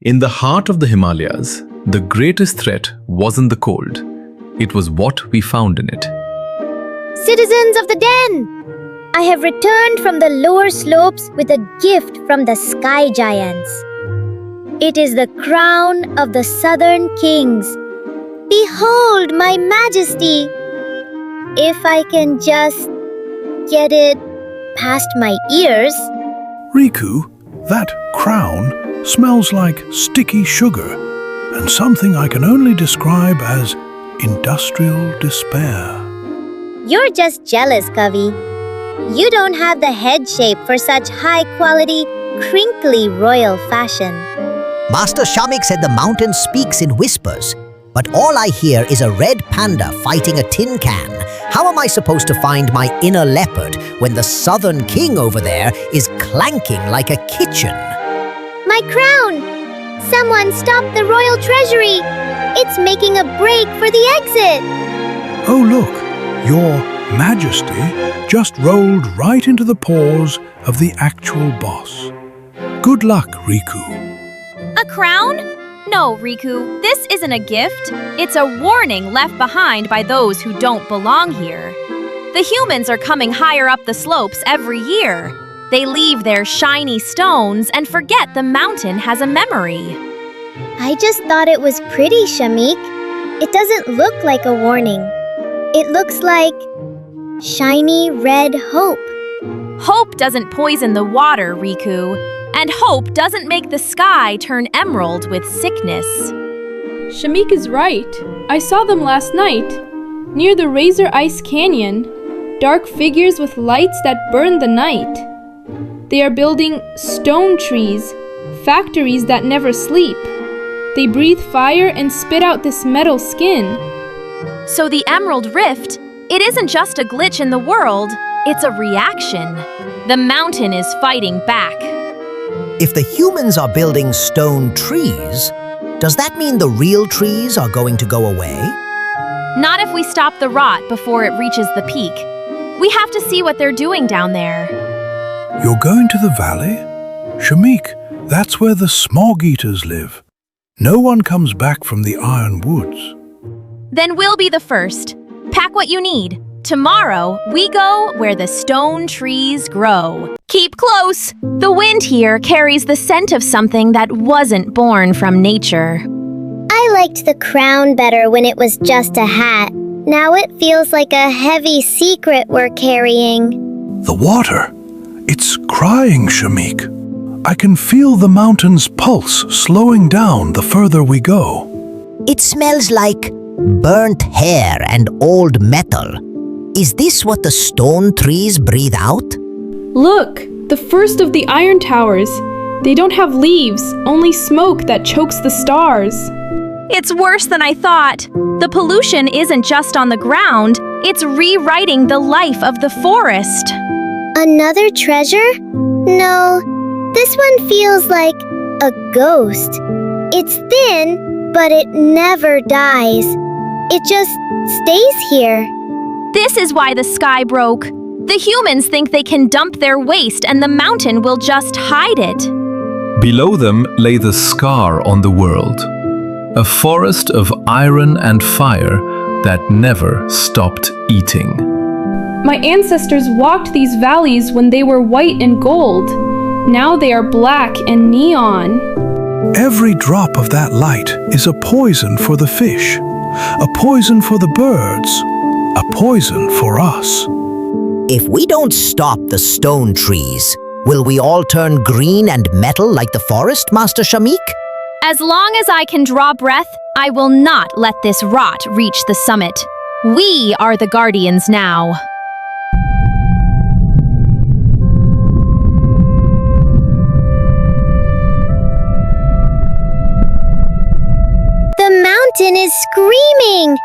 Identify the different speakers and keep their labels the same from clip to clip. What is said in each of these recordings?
Speaker 1: In the heart of the Himalayas, the greatest threat wasn't the cold. It was what we found in it.
Speaker 2: Citizens of the den! I have returned from the lower slopes with a gift from the sky giants. It is the crown of the southern kings. Behold, my majesty! If I can just get it past my ears.
Speaker 3: Riku, that crown smells like sticky sugar and something I can only describe as industrial despair.
Speaker 2: You're just jealous, Kavi. You don't have the head shape for such high-quality, crinkly royal fashion.
Speaker 4: Master Shamik said the mountain speaks in whispers, but all I hear is a red panda fighting a tin can. How am I supposed to find my inner leopard when the southern king over there is clanking like a kitchen?
Speaker 2: My crown! Someone stop the royal treasury! It's making a break for the exit!
Speaker 3: Oh look, your majesty just rolled right into the paws of the actual boss. Good luck, Riku.
Speaker 5: A crown? No, Riku, this isn't a gift. It's a warning left behind by those who don't belong here. The humans are coming higher up the slopes every year. They leave their shiny stones and forget the mountain has a memory.
Speaker 2: I just thought it was pretty, Shamik. It doesn't look like a warning. It looks like shiny red hope.
Speaker 5: Hope doesn't poison the water, Riku. And hope doesn't make the sky turn emerald with sickness.
Speaker 6: Shamik is right. I saw them last night. Near the Razor Ice Canyon, dark figures with lights that burn the night. They are building stone trees, factories that never sleep. They breathe fire and spit out this metal skin.
Speaker 5: So the Emerald Rift, it isn't just a glitch in the world, it's a reaction. The mountain is fighting back.
Speaker 4: If the humans are building stone trees, does that mean the real trees are going to go away?
Speaker 5: Not if we stop the rot before it reaches the peak. We have to see what they're doing down there.
Speaker 3: You're going to the valley? Shamik, that's where the smog eaters live. No one comes back from the iron woods.
Speaker 5: Then we'll be the first. Pack what you need. Tomorrow, we go where the stone trees grow. Keep close! The wind here carries the scent of something that wasn't born from nature.
Speaker 2: I liked the crown better when it was just a hat. Now it feels like a heavy secret we're carrying.
Speaker 3: The water. It's crying, Shamik. I can feel the mountain's pulse slowing down the further we go.
Speaker 4: It smells like burnt hair and old metal. Is this what the stone trees breathe out?
Speaker 6: Look, the first of the iron towers. They don't have leaves, only smoke that chokes the stars.
Speaker 5: It's worse than I thought. The pollution isn't just on the ground, it's rewriting the life of the forest.
Speaker 2: Another treasure? No, this one feels like a ghost. It's thin, but it never dies. It just stays here.
Speaker 5: This is why the sky broke. The humans think they can dump their waste and the mountain will just hide it.
Speaker 1: Below them lay the scar on the world. A forest of iron and fire that never stopped eating.
Speaker 6: My ancestors walked these valleys when they were white and gold. Now they are black and neon.
Speaker 3: Every drop of that light is a poison for the fish, a poison for the birds, a poison for us.
Speaker 4: If we don't stop the stone trees, will we all turn green and metal like the forest, Master Shamik?
Speaker 5: As long as I can draw breath, I will not let this rot reach the summit. We are the guardians now.
Speaker 2: The mountain is screaming!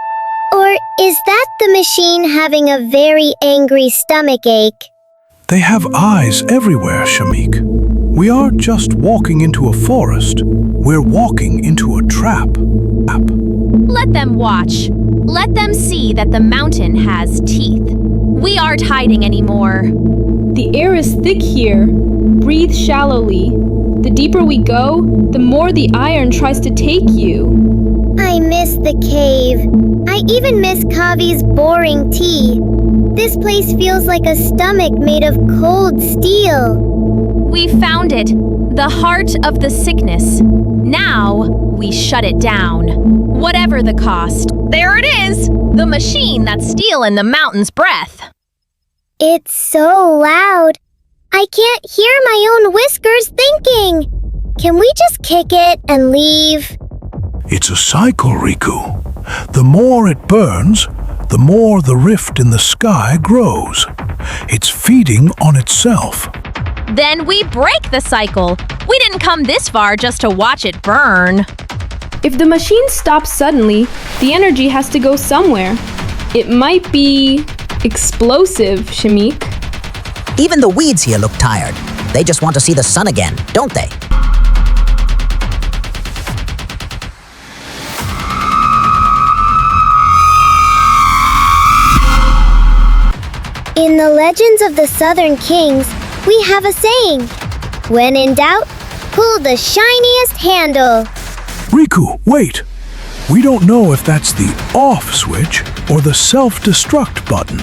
Speaker 2: Or is that the machine having a very angry stomachache?
Speaker 3: They have eyes everywhere, Shamik. We aren't just walking into a forest. We're walking into a trap.
Speaker 5: Let them watch. Let them see that the mountain has teeth. We aren't hiding anymore.
Speaker 6: The air is thick here. Breathe shallowly. The The deeper we go, the more the iron tries to take you.
Speaker 2: I miss the cave. I even miss Kavi's boring tea. This place feels like a stomach made of cold steel.
Speaker 5: We found it, the heart of the sickness. Now we shut it down, whatever the cost. There it is, the machine that's stealing the mountain's breath.
Speaker 2: It's so loud. I can't hear my own whiskers thinking. Can we just kick it and leave?
Speaker 3: It's a cycle, Riku. The more it burns, the more the rift in the sky grows. It's feeding on itself.
Speaker 5: Then we break the cycle. We didn't come this far just to watch it burn.
Speaker 6: If the machine stops suddenly, the energy has to go somewhere. It might be explosive, Shamik.
Speaker 4: Even the weeds here look tired. They just want to see the sun again, don't they?
Speaker 2: In the legends of the Southern Kings, we have a saying, when in doubt, pull the shiniest handle.
Speaker 3: Riku, wait! We don't know if that's the off switch or the self-destruct button.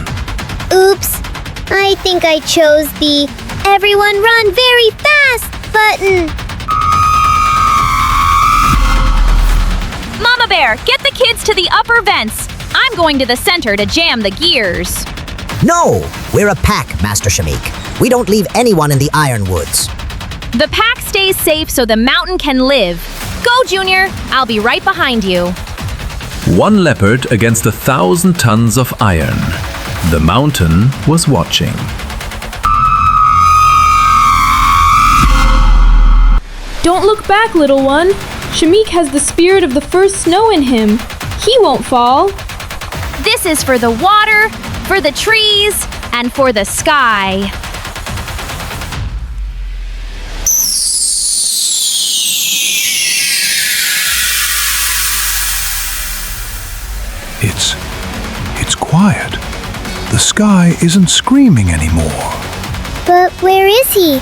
Speaker 2: Oops, I think I chose the everyone run very fast button.
Speaker 5: Mama Bear, get the kids to the upper vents. I'm going to the center to jam the gears.
Speaker 4: No! We're a pack, Master Shamik. We don't leave anyone in the Ironwoods.
Speaker 5: The pack stays safe so the mountain can live. Go, Junior. I'll be right behind you.
Speaker 1: One leopard against 1,000 tons of iron. The mountain was watching.
Speaker 6: Don't look back, little one. Shamik has the spirit of the first snow in him. He won't fall.
Speaker 5: This is for the water, for the trees, and for the sky.
Speaker 3: It's quiet. The sky isn't screaming anymore.
Speaker 2: But where is he?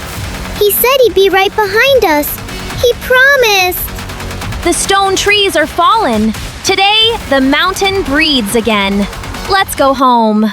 Speaker 2: He said he'd be right behind us. He promised.
Speaker 5: The stone trees are fallen. Today, the mountain breathes again. Let's go home.